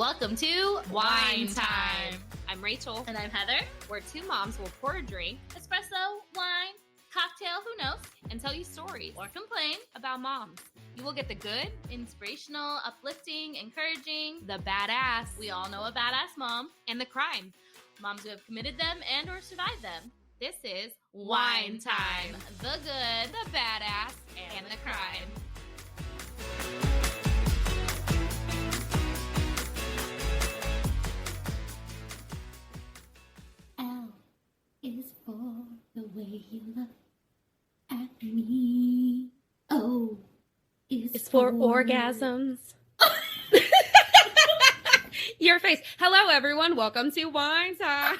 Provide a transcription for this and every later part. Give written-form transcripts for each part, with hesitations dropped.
welcome to Wine Time. I'm Rachel. And I'm Heather. Where two moms will pour a drink, Espresso, wine, cocktail, who knows, and tell you stories or complain about moms. You will get the good, inspirational, uplifting, encouraging, the badass, we all know a badass mom, and the crime. Moms who have committed them and or survived them. This is Wine Time. The good, the badass, and the crime. L is for the way you look at me. O is for orgasms. Your face. Hello, everyone. Welcome to Wine Time.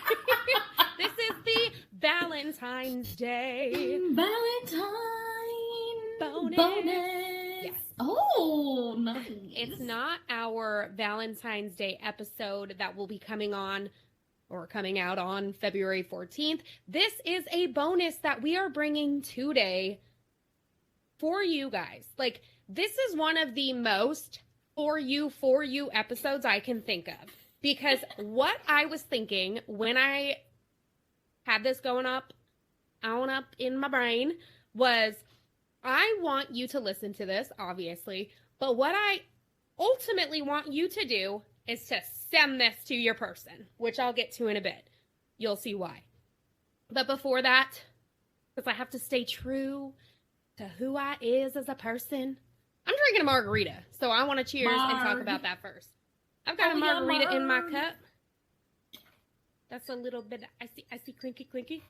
This is the Valentine's Day Valentine bonus. Yes. Oh, nice. It's not our Valentine's Day episode that will be coming out on February 14th. This is a bonus that we are bringing today for you guys. Like, this is one of the most for you episodes I can think of. Because what I was thinking when I had this going up in my brain was, I want you to listen to this, obviously, but what I ultimately want you to do is to send this to your person, which I'll get to in a bit. You'll see why. But before that, because I have to stay true to who I is as a person, I'm drinking a margarita, so I want to cheers and talk about that first. I've got a margarita in my cup. That's a little bit, I see clinky.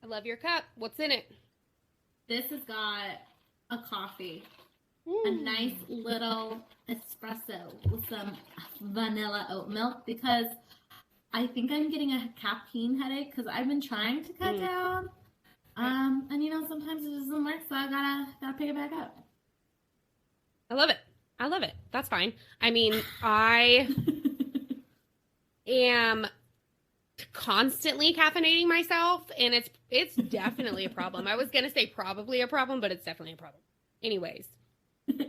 I love your cup. What's in it? This has got a coffee. A nice little espresso with some vanilla oat milk, because I think I'm getting a caffeine headache because I've been trying to cut down. And sometimes it doesn't work, so I gotta pick it back up. I love it. That's fine. I mean, I am constantly caffeinating myself, and it's definitely a problem. I was going to say probably a problem, but it's definitely a problem. Anyways,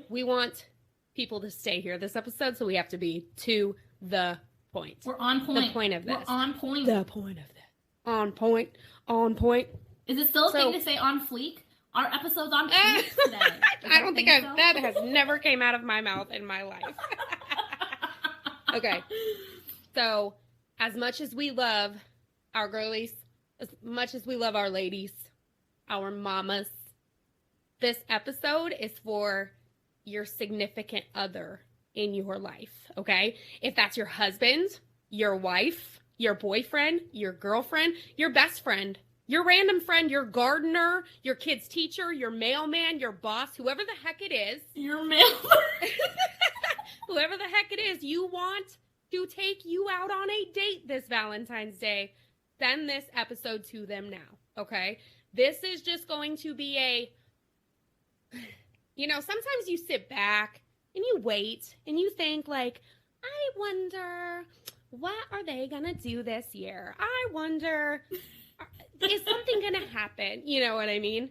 we want people to stay here this episode, so we have to be to the point. We're on point. The point of this. We're on point. The point of this. On point. Is it still a thing to say on fleek? Our episode's on fleek today. I don't think that has never came out of my mouth in my life. Okay. So, as much as we love our girlies, as much as we love our ladies, our mamas, this episode is for your significant other in your life, okay? If that's your husband, your wife, your boyfriend, your girlfriend, your best friend, your random friend, your gardener, your kid's teacher, your mailman, your boss, whoever the heck it is. Your mailman. Whoever the heck it is you want to take you out on a date this Valentine's Day, send this episode to them now, okay? This is just going to be sometimes you sit back and you wait and you think, like, I wonder, what are they gonna do this year? I wonder, is something gonna happen? You know what I mean?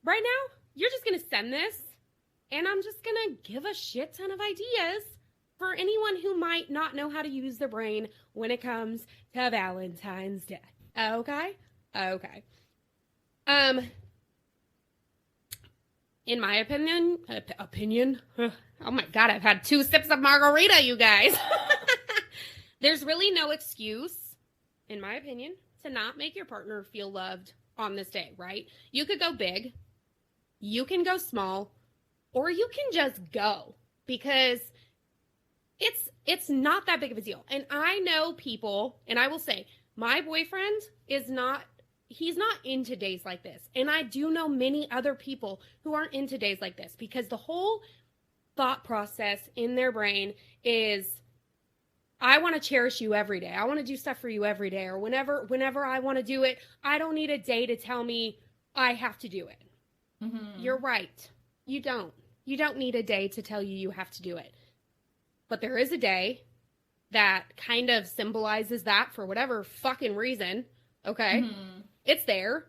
Right now, you're just gonna send this, and I'm just gonna give a shit ton of ideas for anyone who might not know how to use their brain when it comes to Valentine's Day. Okay? In my opinion, oh my God, I've had 2 sips of margarita, you guys. There's really no excuse, in my opinion, to not make your partner feel loved on this day, right? You could go big, you can go small, or you can just go, because it's not that big of a deal. And I know people, and I will say, my boyfriend he's not into days like this. And I do know many other people who aren't into days like this, because the whole thought process in their brain is, I want to cherish you every day. I want to do stuff for you every day. Or whenever I want to do it, I don't need a day to tell me I have to do it. Mm-hmm. You're right. You don't need a day to tell you have to do it. But there is a day that kind of symbolizes that for whatever fucking reason. Okay? Mm-hmm. It's there.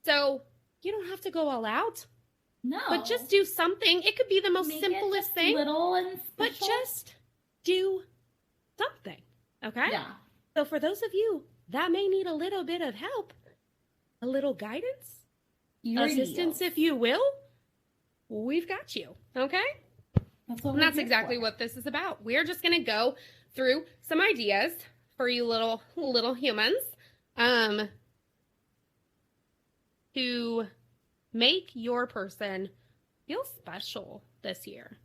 So you don't have to go all out. No. But just do something. It could be the most simplest thing. Little and special. But just do something. Okay? Yeah. So for those of you that may need a little bit of help, a little guidance, assistance, if you will, we've got you. Okay? That's exactly what this is about. We're just going to go through some ideas for you little humans to make your person feel special this year.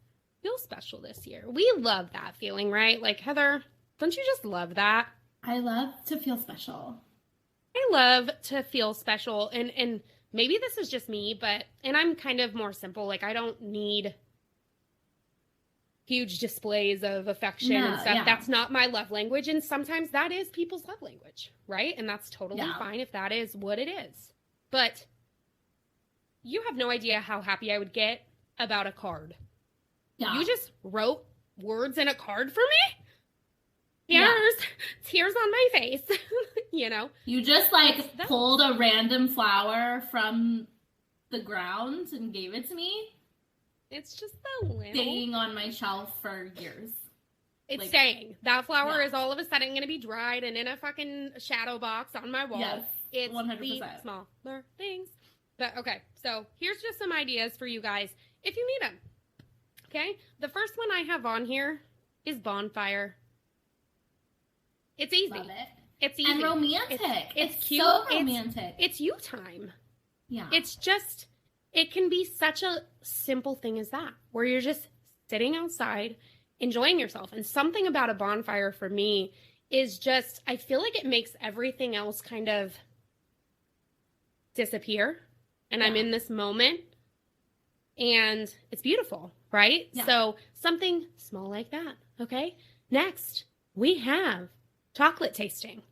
We love that feeling, right? Like, Heather, don't you just love that? I love to feel special. I love to feel special. And maybe this is just me, and I'm kind of more simple. Like, I don't need huge displays of affection and stuff. Yeah. That's not my love language. And sometimes that is people's love language, right? And that's totally fine if that is what it is. But you have no idea how happy I would get about a card. Yeah. You just wrote words in a card for me? Tears on my face. You know? You just pulled a random flower from the ground and gave it to me. It's just the little... Staying on my shelf for years. It's staying. That flower is all of a sudden going to be dried and in a fucking shadow box on my wall. Yes, it's 100%. The smaller things. But, okay, so here's just some ideas for you guys if you need them. Okay? The first one I have on here is bonfire. It's easy. Love it. It's easy. And romantic. It's cute. So romantic. It's you time. Yeah. It's just, it can be such a simple thing as that, where you're just sitting outside, enjoying yourself. And something about a bonfire for me is just, I feel like it makes everything else kind of disappear. And I'm in this moment. And it's beautiful, right? Yeah. So something small like that, okay? Next, we have chocolate tasting.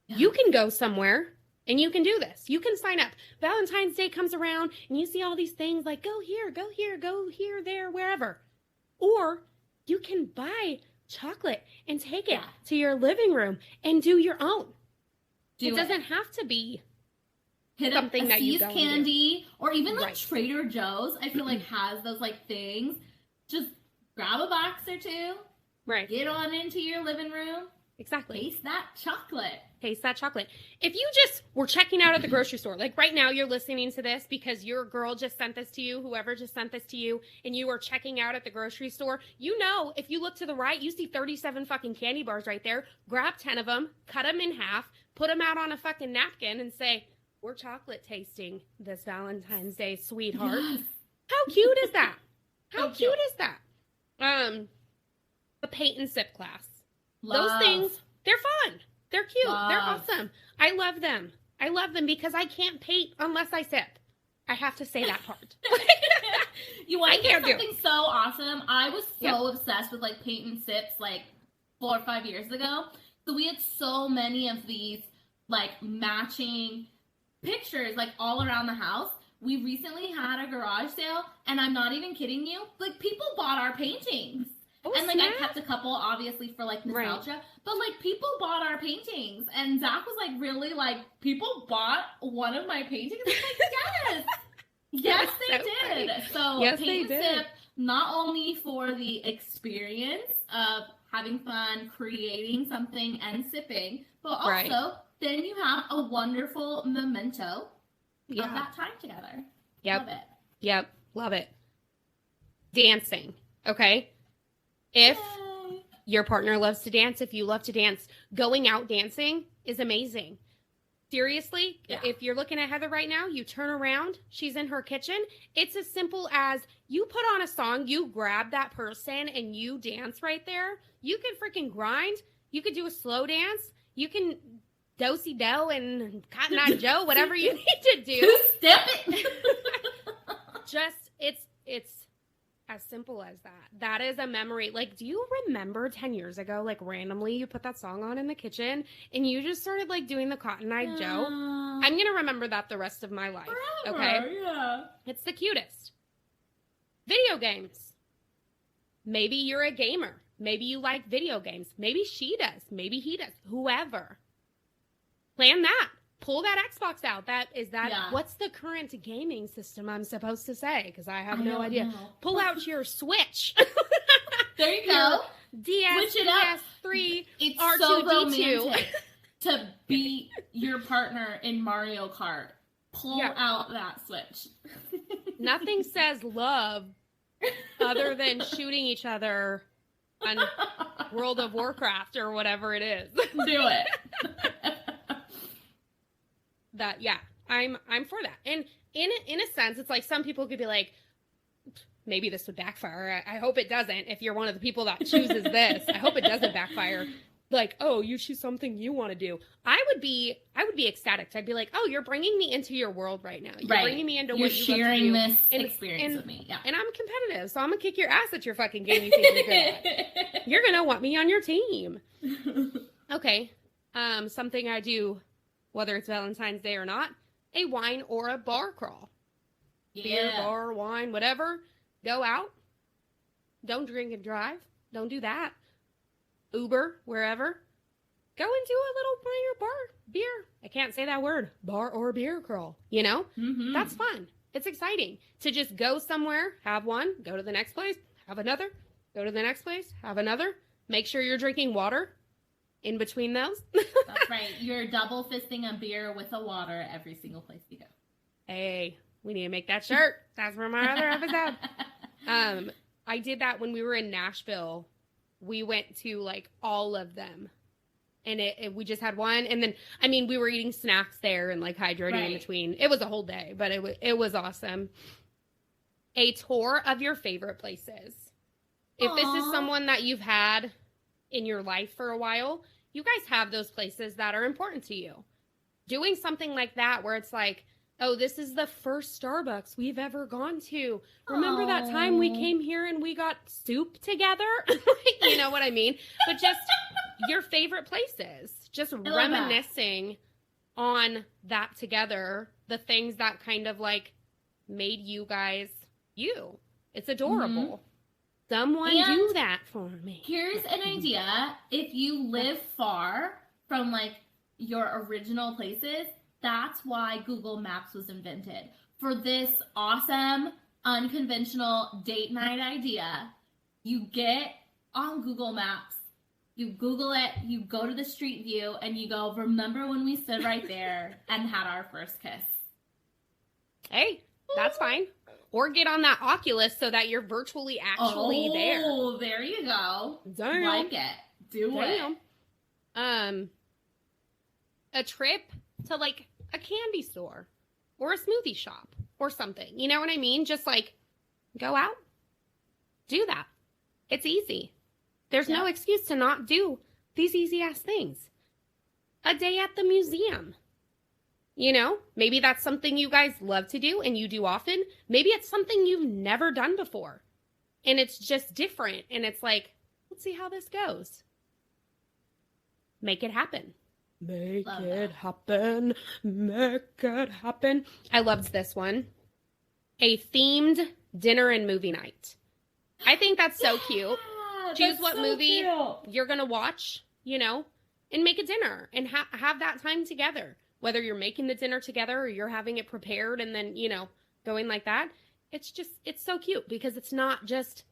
Yeah. You can go somewhere and you can do this. You can sign up. Valentine's Day comes around and you see all these things like go here, there, wherever. Or you can buy chocolate and take it to your living room and do your own. It doesn't have to be something that you go candy or even Trader Joe's. I feel like has those things. Just grab a box or two. Right. Get on into your living room. Exactly. Taste that chocolate. If you just were checking out at the grocery store, like right now you're listening to this because your girl just sent this to you, whoever just sent this to you, and you are checking out at the grocery store, you know, if you look to the right, you see 37 fucking candy bars right there. Grab 10 of them, cut them in half, put them out on a fucking napkin and say, we're chocolate tasting this Valentine's Day, sweetheart. Yes. How cute is that? How cute is that? The paint and sip class. Love. Those things, they're fun. They're cute. Love. They're awesome. I love them. I love them because I can't paint unless I sip. I have to say that part. You want to hear something so awesome? I was so obsessed with paint and sips 4 or 5 years ago. So we had so many of these matching pictures all around the house. We recently had a garage sale, and I'm not even kidding you. People bought our paintings. Oh, and I kept a couple obviously for nostalgia, but people bought our paintings, and Zach was really people bought one of my paintings. I was yes, they did. Funny. So yes, paint and sip, not only for the experience of having fun, creating something and sipping, but also then you have a wonderful memento of that time together. Yep. Love it. Yep. Love it. Dancing. Okay. If your partner loves to dance, if you love to dance, going out dancing is amazing. Seriously, if you're looking at Heather right now, you turn around, she's in her kitchen. It's as simple as you put on a song, you grab that person and you dance right there. You can freaking grind. You could do a slow dance. You can do-si-do and Cotton Eye Joe, whatever you need to do. Two-step it. Just, it's as simple as that. That is a memory. Do you remember 10 years ago, randomly you put that song on in the kitchen and you just started doing the Cotton Eye Joe? I'm going to remember that the rest of my life. Forever, okay? Yeah. It's the cutest. Video games. Maybe you're a gamer. Maybe you like video games. Maybe she does. Maybe he does. Whoever. Plan that. Pull that Xbox out. What's the current gaming system I'm supposed to say? Because I have no idea. Pull out your Switch. There you go. Switch it up. DS3, It's R2D2. so romantic to beat your partner in Mario Kart. Pull out that Switch. Nothing says love other than shooting each other on World of Warcraft or whatever it is. Do it. I'm for that. And in a sense, it's like some people could be like, maybe this would backfire. I hope it doesn't. If you're one of the people that chooses this, I hope it doesn't backfire. Like, oh, you choose something you want to do. I would be ecstatic. I'd be like, oh, you're bringing me into your world right now. You're bringing me into what you sharing love to do. this experience with me. Yeah. And I'm competitive, so I'm gonna kick your ass at your fucking game you think you're good at. You're gonna want me on your team. Okay. Something I do, whether it's Valentine's Day or not, a wine or a bar crawl. Beer, bar, wine, whatever. Go out. Don't drink and drive. Don't do that. Uber, wherever. Go and do a little wine or bar, beer. I can't say that word. Bar or beer crawl. You know? Mm-hmm. That's fun. It's exciting to just go somewhere, have one, go to the next place, have another, go to the next place, have another. Make sure you're drinking water in between those. That's right. You're double fisting a beer with a water at every single place you go. Hey, we need to make that shirt. That's from our other episode. I did that when we were in Nashville. We went to like all of them, and we just had one. And then, I mean, we were eating snacks there and like hydrating in between. It was a whole day, but it was awesome. A tour of your favorite places. If this is someone that you've had in your life for a while, you guys have those places that are important to you. Doing something like that where it's like, oh, this is the first Starbucks we've ever gone to. Remember that time we came here and we got soup together? You know what I mean? But just your favorite places. Just reminiscing on that together. The things that kind of like made you guys you. It's adorable. Mm-hmm. Someone do that for me. Here's an idea. If you live far from like your original places, that's why Google Maps was invented. For this awesome, unconventional date night idea, you get on Google Maps, you Google it, you go to the street view, and you go, remember when we stood right there and had our first kiss? Hey, that's fine. Or get on that Oculus so that you're virtually actually there. Oh, there you go. Damn. Like it. Do it. A trip to like a candy store or a smoothie shop or something. You know what I mean? Just like go out, do that. It's easy. There's no excuse to not do these easy ass things. A day at the museum. You know, maybe that's something you guys love to do and you do often. Maybe it's something you've never done before and it's just different. And it's like, let's see how this goes. Make it happen. Make it happen. Make it happen. I loved this one. A themed dinner and movie night. I think that's so cute. Choose what movie you're going to watch, you know, and make a dinner and have that time together. Whether you're making the dinner together or you're having it prepared and then, you know, going like that. It's so cute because it's not just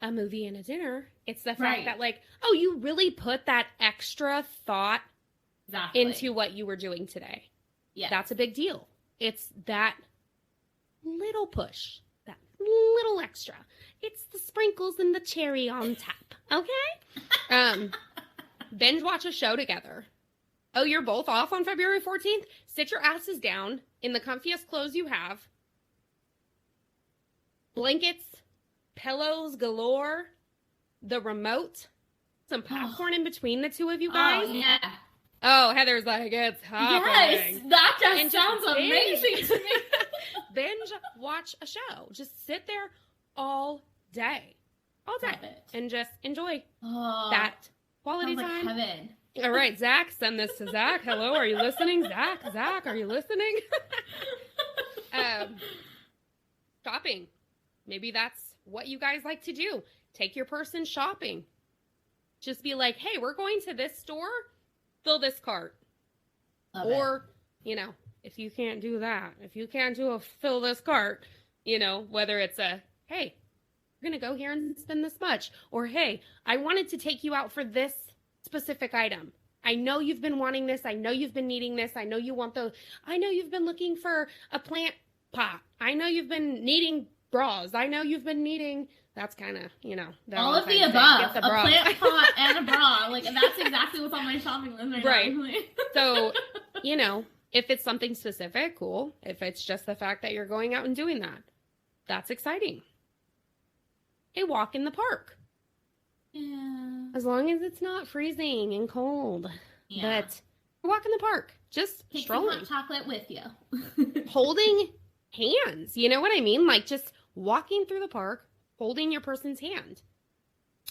a movie and a dinner. It's the fact that like, oh, you really put that extra thought into what you were doing today. Yeah. That's a big deal. It's that little push, that little extra. It's the sprinkles and the cherry on top. Okay? Binge watch a show together. Oh, you're both off on February 14th? Sit your asses down in the comfiest clothes you have. Blankets, pillows galore, the remote, some popcorn in between the two of you guys. Oh, yeah. Oh, Heather's like, it's happening. Yes, that just sounds amazing to me. Binge watch a show. Just sit there all day. All day. And just enjoy that quality time. Like heaven. All right, Zach, send this to Zach. Hello, are you listening? Zach, are you listening? Shopping. Maybe that's what you guys like to do. Take your person shopping. Just be like, hey, we're going to this store. Fill this cart. Or, you know, if you can't do that, if you can't do a fill this cart, you know, whether it's a, hey, we're going to go here and spend this much. Or, hey, I wanted to take you out for this specific item. I know you've been wanting this. I know you've been needing this. I know you want those. I know you've been looking for a plant pot. I know you've been needing bras. I know you've been needing, that's kind of, all of the above. A plant pot and a bra. Like, that's exactly what's on my shopping list right now. So, if it's something specific, cool. If it's just the fact that you're going out and doing that, that's exciting. A walk in the park. Yeah. As long as it's not freezing and cold. Yeah. But walk in the park. Just Take strolling. some hot chocolate with you. Holding hands. You know what I mean? Like just walking through the park, holding your person's hand.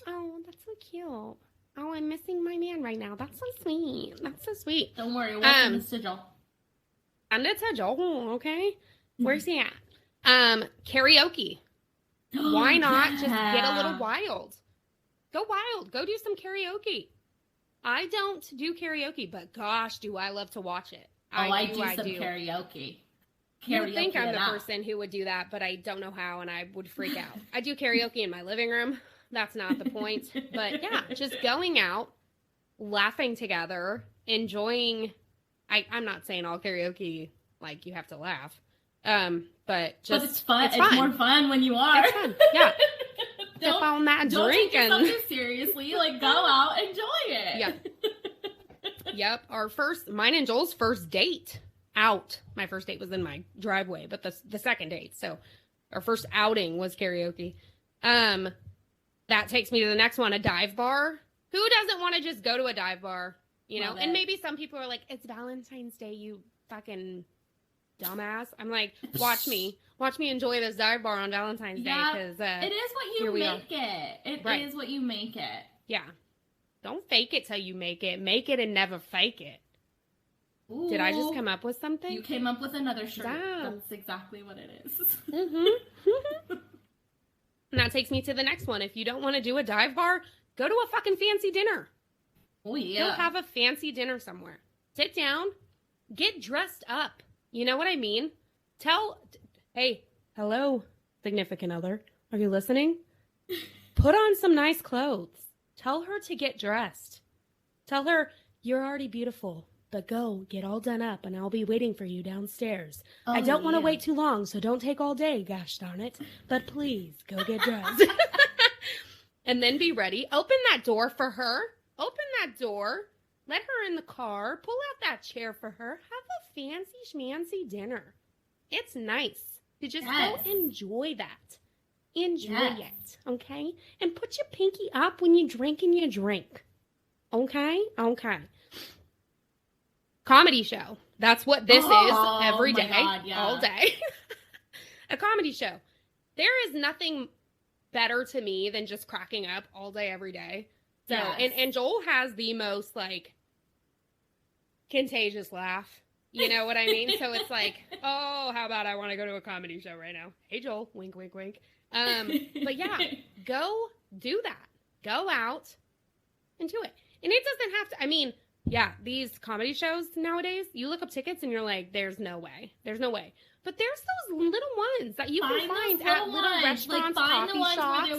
Oh, that's so cute. Oh, I'm missing my man right now. That's so sweet. That's so sweet. Don't worry. Welcome to sigil. And it's a Joel, okay? Where's he at? Karaoke. Why not just get a little wild? Go wild. Go do some karaoke. I don't do karaoke, but gosh, do I love to watch it. I do some karaoke. You would think I'm the person who would do that, but I don't know how, and I would freak out. I do karaoke in my living room. That's not the point. But yeah, just going out, laughing together, enjoying. I'm not saying all karaoke, like, you have to laugh. But it's fun. It's more fun when you are. It's fun. Yeah. Sip on that drink and don't take yourself too seriously. Like, go out, enjoy it. Yeah. Yep. Mine and Joel's first date out. My first date was in my driveway, but the second date. So our first outing was karaoke. That takes me to the next one, a dive bar. Who doesn't want to just go to a dive bar? And maybe some people are like, it's Valentine's Day, you fucking dumbass. I'm like, watch me enjoy this dive bar on Valentine's Day, because it is what you make it. It is what you make it. Yeah. Don't fake it till you make it. Make it and never fake it. Ooh, did I just come up with something? You came up with another shirt. Yeah. That's exactly what it is. Mm-hmm. And that takes me to the next one. If you don't want to do a dive bar, go to a fucking fancy dinner. Oh, yeah. Go have a fancy dinner somewhere. Sit down. Get dressed up. You know what I mean? Hey, hello, significant other. Are you listening? Put on some nice clothes. Tell her to get dressed. Tell her, you're already beautiful, but go get all done up and I'll be waiting for you downstairs. Oh, I don't want to wait too long, so don't take all day, gosh darn it. But please, go get dressed. And then be ready. Open that door for her. Open that door. Let her in the car. Pull out that chair for her. Have a fancy schmancy dinner. It's nice to just go enjoy that. Enjoy it, okay? And put your pinky up when you drink and you drink. Okay? Okay. Comedy show. That's what this is every day. God, yeah. All day. A comedy show. There is nothing better to me than just cracking up all day, every day. So, and Joel has the most, like, contagious laugh. You know what I mean? So it's like, oh, how about I want to go to a comedy show right now? Hey, Joel. Wink, wink, wink. But yeah, go do that. Go out and do it. And it doesn't have to, I mean, yeah, these comedy shows nowadays, you look up tickets and you're like, there's no way. There's no way. But there's those little ones that you can find at little restaurants, like, find coffee the ones shops. where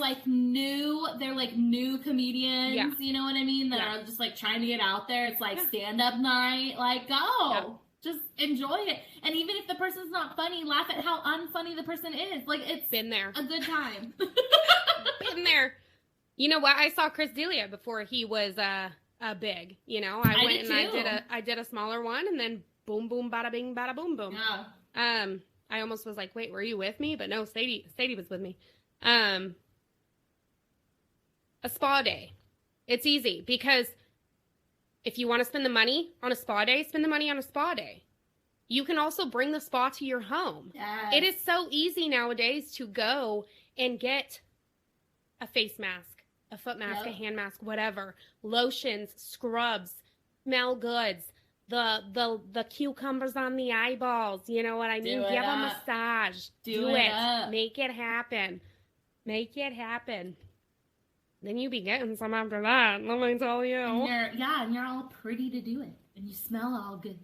they're like new comedians, you know what I mean? That are just like trying to get out there. It's like stand-up night. Like, go. Yeah. Just enjoy it. And even if the person's not funny, laugh at how unfunny the person is. Like, it's been there. A good time. Been there. You know what? I saw Chris D'Elia before he was big. You know, I went and I did a smaller one, and then boom, boom, bada bing, bada boom, boom. Yeah. I almost was like, wait, were you with me? But no, Sadie was with me. A spa day. It's easy because if you want to spend the money on a spa day, spend the money on a spa day. You can also bring the spa to your home. Yes. It is so easy nowadays to go and get a face mask, a foot mask, a hand mask, whatever. Lotions, scrubs, smell goods, the cucumbers on the eyeballs. You know what I mean? Give a massage. Do it. Make it happen. Make it happen. Then you be getting some after that, let me tell you. And you're all pretty to do it. And you smell all good.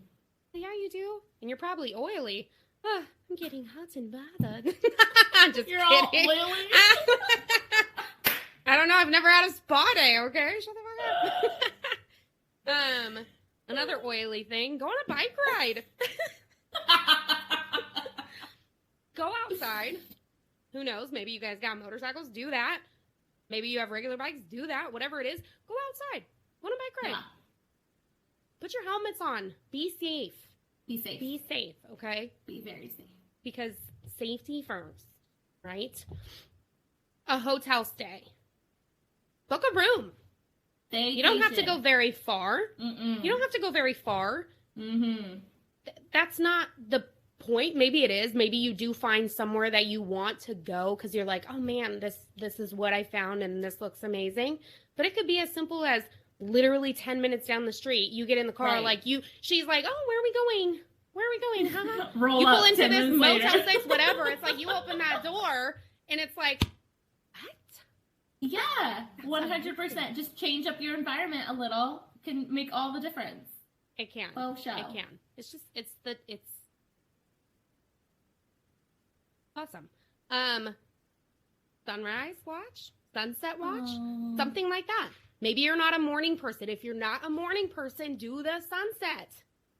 Yeah, you do. And you're probably oily. I'm getting hot and bothered. Just you're kidding. all oily? I don't know. I've never had a spa day, okay? Shut the fuck up. Another oily thing. Go on a bike ride. Go outside. Who knows? Maybe you guys got motorcycles. Do that. Maybe you have regular bikes. Do that. Whatever it is. Go outside. Go on a bike ride. Yeah. Put your helmets on. Be safe. Be safe. Be safe, okay? Be very safe. Because safety first, right? A hotel stay. Book a room. You don't have to go very far. You don't have to go very far. That's not the point. Maybe it is. Maybe you do find somewhere that you want to go because you're like, oh man, this is what I found and this looks amazing. But it could be as simple as literally 10 minutes down the street. You get in the car, she's like, oh, where are we going? Where are we going? Roll you up pull into 10 this minutes Motel later. 6, whatever. It's like you open that door and it's like, what? Yeah, 100%. Just change up your environment a little can make all the difference. It can. Oh, show. It can. It's just, it's awesome. Sunrise watch, sunset watch, something like that. Maybe you're not a morning person. If you're not a morning person, do the sunset.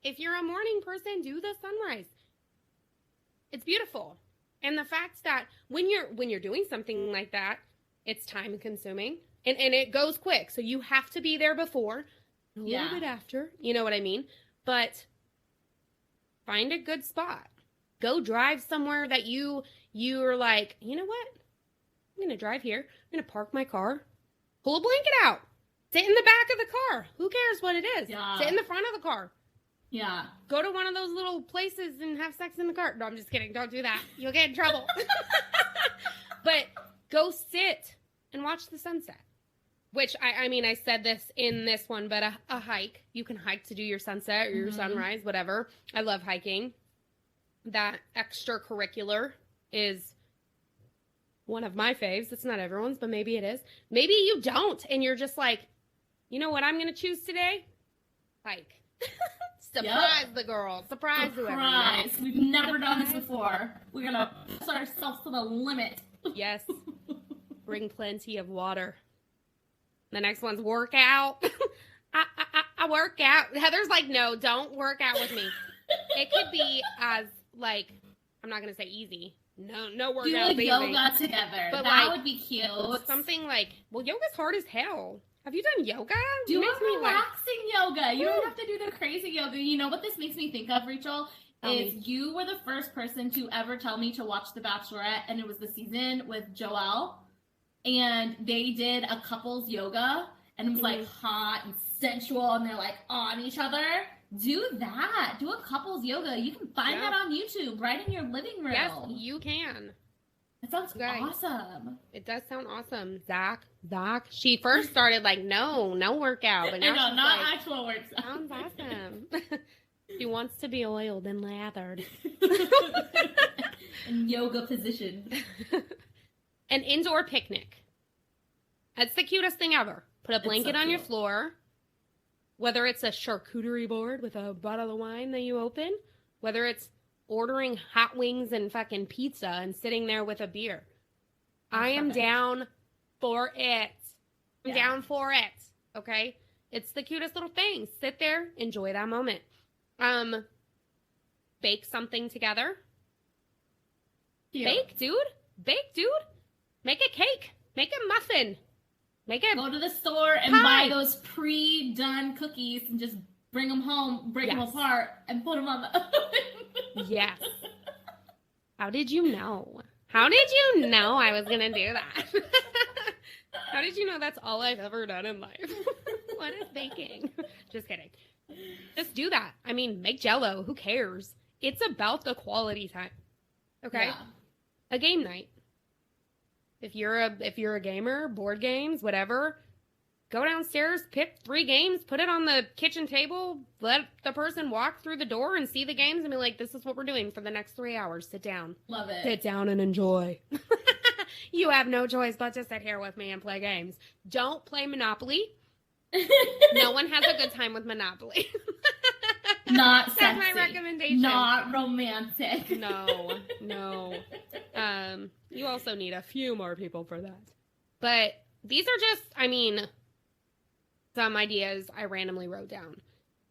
If you're a morning person, do the sunrise. It's beautiful. And the fact that when you're doing something like that, it's time consuming and it goes quick. So you have to be there before, a little bit after, you know what I mean? But find a good spot. Go drive somewhere that you're like, you know what? I'm going to drive here. I'm going to park my car. Pull a blanket out. Sit in the back of the car. Who cares what it is? Yeah. Sit in the front of the car. Yeah. Go to one of those little places and have sex in the car. No, I'm just kidding. Don't do that. You'll get in trouble. But go sit and watch the sunset. Which, I mean, I said this in this one, but a hike. You can hike to do your sunset or your sunrise, whatever. I love hiking. That extracurricular is one of my faves. It's not everyone's, but maybe it is. Maybe you don't, and you're just like, you know what I'm going to choose today? Hike. Surprise the girl. Surprise whoever. Surprise. We've never done this before. We're going to push ourselves to the limit. Yes. Bring plenty of water. The next one's workout. I work out. Heather's like, no, don't work out with me. It could be as, like, I'm not going to say easy. No workout. Do like easy. yoga together. But that like, would be cute. Something like, well, yoga's hard as hell. Have you done yoga? Do a relaxing yoga. You don't have to do the crazy yoga. You know what this makes me think of, Rachel? You were the first person to ever tell me to watch The Bachelorette, and it was the season with Joelle. And they did a couples yoga, and it was like hot and sensual, and they're like on each other. Do that. Do a couples yoga. You can find that on YouTube, right in your living room. Yes, you can. That sounds awesome. It does sound awesome. Zach. She first started like, no workout. But now she's not like, actual work. Sounds awesome. She wants to be oiled and lathered. In yoga position. An indoor picnic. That's the cutest thing ever. Put a blanket on your floor. Whether it's a charcuterie board with a bottle of wine that you open. Whether it's ordering hot wings and fucking pizza and sitting there with a beer. I am down for it. I'm down for it. Okay? It's the cutest little thing. Sit there. Enjoy that moment. Bake something together. Cute. Bake, dude. Make a cake. Make a muffin. Go to the store and buy those pre-done cookies and just bring them home, break them apart, and put them on the oven. Yes. How did you know? How did you know I was going to do that? How did you know that's all I've ever done in life? What is baking? Just kidding. Just do that. I mean, make Jell-O. Who cares? It's about the quality time. Okay? Yeah. A game night. If you're a gamer, board games, whatever, go downstairs, pick 3 games, put it on the kitchen table, let the person walk through the door and see the games and be like, this is what we're doing for the next 3 hours. Sit down. Love it. Sit down and enjoy. You have no choice but to sit here with me and play games. Don't play Monopoly. No one has a good time with Monopoly. Not sexy. That's my recommendation. Not romantic. No. You also need a few more people for that. But these are just, I mean, some ideas I randomly wrote down.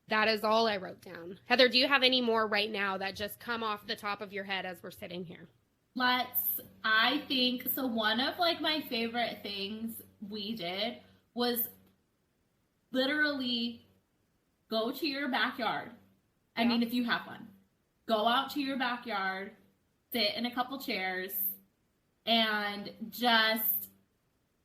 That is all I wrote down. Heather, do you have any more right now that just come off the top of your head as we're sitting here? I think, so one of like my favorite things we did was literally go to your backyard. I mean, if you have one, go out to your backyard, sit in a couple chairs, and just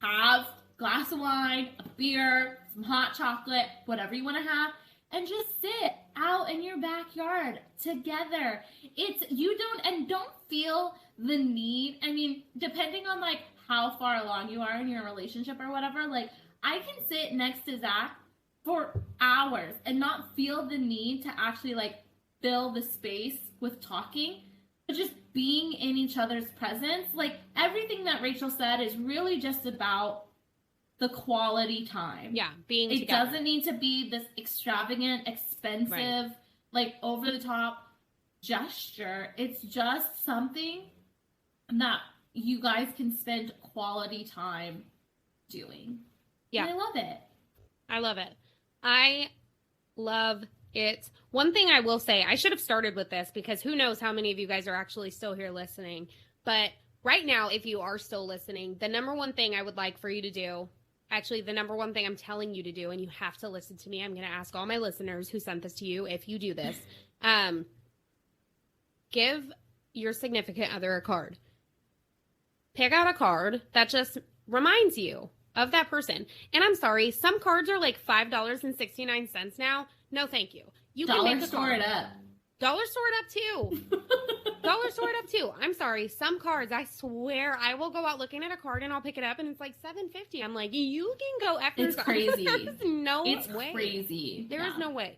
have a glass of wine, a beer, some hot chocolate, whatever you want to have, and just sit out in your backyard together. Don't feel the need. I mean, depending on like how far along you are in your relationship or whatever, like I can sit next to Zach for hours and not feel the need to actually like fill the space with talking, but just being in each other's presence. Like everything that Rachel said is really just about the quality time. Yeah, being It together. doesn't need to be this extravagant, expensive, Right. like over the top gesture. It's just something that you guys can spend quality time doing. Yeah. And I love it. I love it. I love it. One thing I will say, I should have started with this because who knows how many of you guys are actually still here listening. But right now, if you are still listening, the number one thing I would like for you to do, actually the number one thing I'm telling you to do, and you have to listen to me, I'm going to ask all my listeners who sent this to you, if you do this, give your significant other a card. Pick out a card that just reminds you of that person. And I'm sorry, some cards are like $5.69 now. No, thank you. You can Dollar make a store card. it up. Dollar store it up too. Dollar store it up too. I'm sorry. Some cards, I swear, I will go out looking at a card and I'll pick it up and it's like $7.50. I'm like, you can go after. It's crazy. There's no It's way. crazy. There is no way.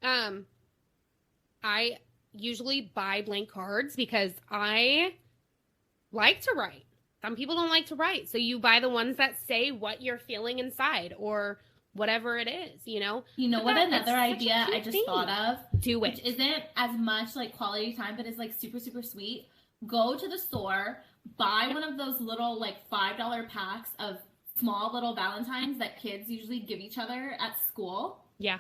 I usually buy blank cards because I like to write. Some people don't like to write. So you buy the ones that say what you're feeling inside or whatever it is, you know? You know But what? that's Another such a idea cute I just thing. thought of, Do which it. isn't as much like quality time, but is like super, super sweet. Go to the store, buy one of those little like $5 packs of small little Valentines that kids usually give each other at school. Yeah.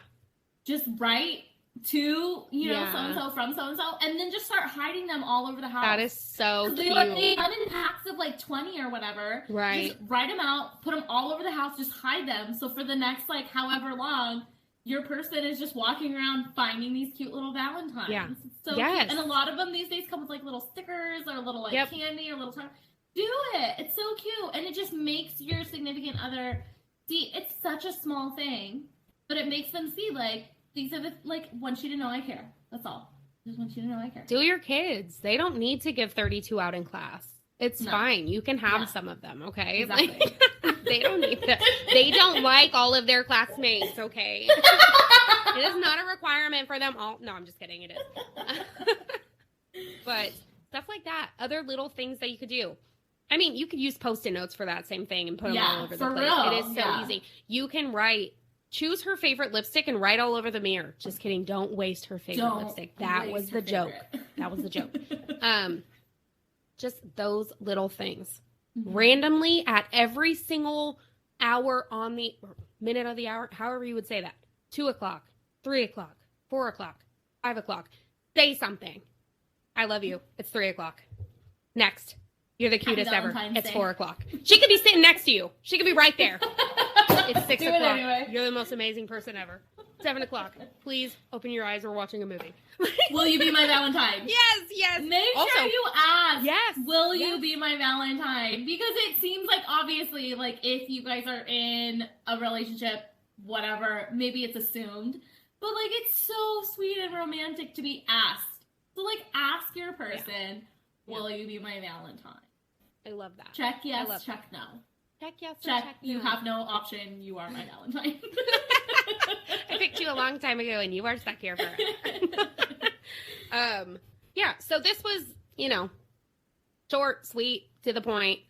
Just write to, Yeah. so-and-so from so-and-so, and then just start hiding them all over the house. That is so So cute. they come in packs of like 20 or whatever. Right. Just write them out, put them all over the house, just hide them. So for the next like however long, your person is just walking around finding these cute little Valentines. Yeah. It's so Yes. cute. And a lot of them these days come with like little stickers or little like Yep. candy or little time. Do it. It's so cute. And it just makes your significant other see, it's such a small thing, but it makes them see like these are the like want you to know I care. That's all. Just want you to know I care. Do your kids. They don't need to give 32 out in class. It's No. fine. You can have Yeah. some of them, okay? Exactly. Like, they don't need to. They don't like all of their classmates, okay? It is not a requirement for them all. No, I'm just kidding. It is. But stuff like that. Other little things that you could do. I mean, you could use Post-it notes for that same thing and put them Yeah, all over the for place. real. It is so Yeah. easy. You can write. Choose her favorite lipstick and write all over the mirror. Just kidding. Don't waste her favorite Don't lipstick. That waste was her the joke. favorite. That was the joke. Just those little things. Mhm. Randomly at every single hour on the or minute of the hour, however you would say that. 2 o'clock, 3 o'clock, 4 o'clock, 5 o'clock. Say something. I love you. It's 3 o'clock. Next. You're the cutest ever. Valentine's It's Day. 4 o'clock. She could be sitting next to you. She could be right there. It's 6 Do it o'clock. anyway. You're the most amazing person ever. 7 o'clock. Please open your eyes. We're watching a movie. Will you be my Valentine? Yes. Make Also- sure you ask. Yes. Will you Yes. be my Valentine? Because it seems like obviously, like if you guys are in a relationship, whatever, maybe it's assumed. But like it's so sweet and romantic to be asked. So like ask your person, will you be my Valentine? I love that. Check I yes, love check no. Check yes or Check, check you no. have no option, you are my Valentine. I picked you a long time ago and you are stuck here forever. Yeah, so this was, short, sweet, to the point.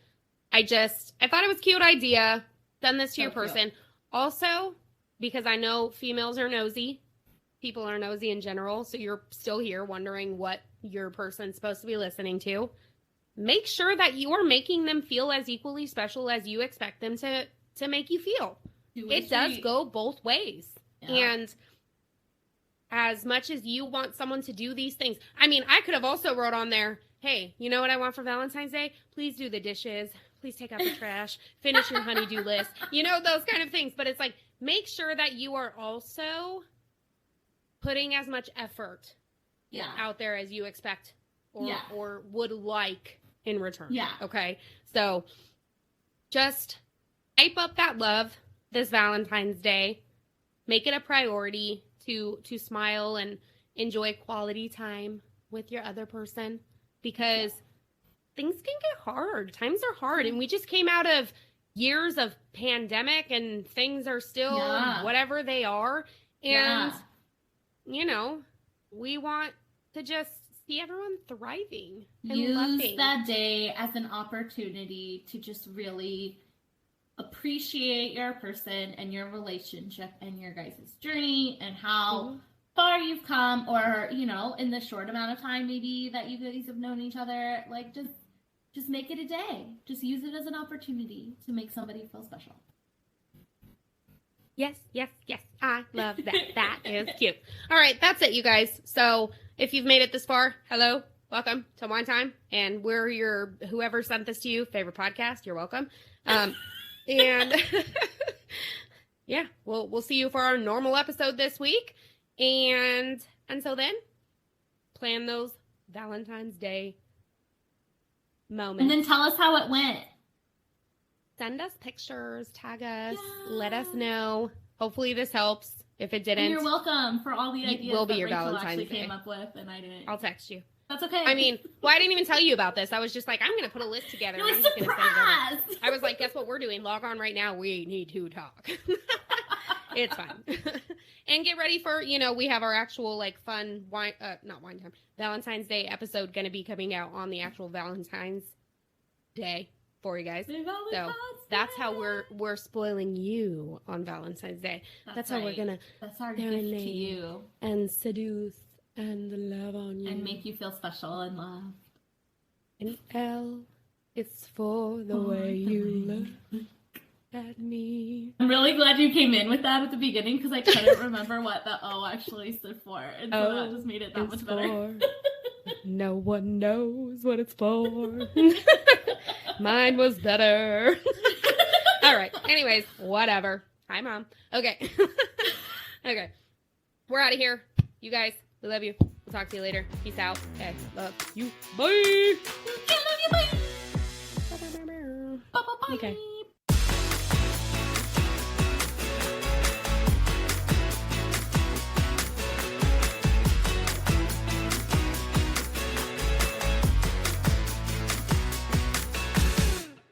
I thought it was a cute idea. Done this to your So cute. person. Also, because I know females are nosy. People are nosy in general, so you're still here wondering what your person's supposed to be listening to. make sure that you are making them feel as equally special as you expect them to make you feel. It does go both ways. Yeah. And as much as you want someone to do these things, I mean, I could have also wrote on there, hey, you know what I want for Valentine's Day? Please do the dishes. Please take out the trash. Finish your honey-do list. You know, those kind of things. But it's like, make sure that you are also putting as much effort out there as you expect or would like in return. Yeah. Okay? So just hype up that love this Valentine's Day. Make it a priority to smile and enjoy quality time with your other person, because things can get hard. Times are hard. And we just came out of years of pandemic and things are still whatever they are. And, you know, we want to just see everyone thriving and loving. Use that day as an opportunity to just really appreciate your person and your relationship and your guys' journey and how far you've come, or, you know, in the short amount of time maybe that you guys have known each other. Like, just make it a day. Just use it as an opportunity to make somebody feel special. Yes, yes, yes. I love that. That is cute. All right, that's it, you guys. So if you've made it this far, hello, welcome to Wine Time. And we're your, whoever sent this to you, favorite podcast. You're welcome. And yeah, we'll see you for our normal episode this week. And until then, plan those Valentine's Day moments. And then tell us how it went. Send us pictures, tag us, let us know. Hopefully this helps. If it didn't, and you're welcome for all the ideas will be that your Rachel Valentine's actually Day. came up with, and I didn't. I'll text you. That's okay. I mean, well, I didn't even tell you about this. I was just like, I'm going to put a list together. You're and I'm like, just gonna send it over. surprise! I was like, guess what we're doing? Log on right now. We need to talk. It's fine. And get ready for, you know, we have our actual like fun Valentine's Day episode going to be coming out on the actual Valentine's Day for you guys. So that's how we're spoiling you on Valentine's Day. That's how we're gonna. That's our gift to you. And seduce and love on you and make you feel special and loved. And L, it's for the way you look at me. I'm really glad you came in with that at the beginning, because I couldn't remember what the O actually stood for, and so that just made it that much better. No one knows what it's for. Mine was better. All right. Anyways, whatever. Hi, Mom. Okay. Okay. We're out of here. You guys, we love you. We'll talk to you later. Peace out. Okay. Love you. Bye. I love you. Bye. Bye. Bye. Bye. Bye. Okay.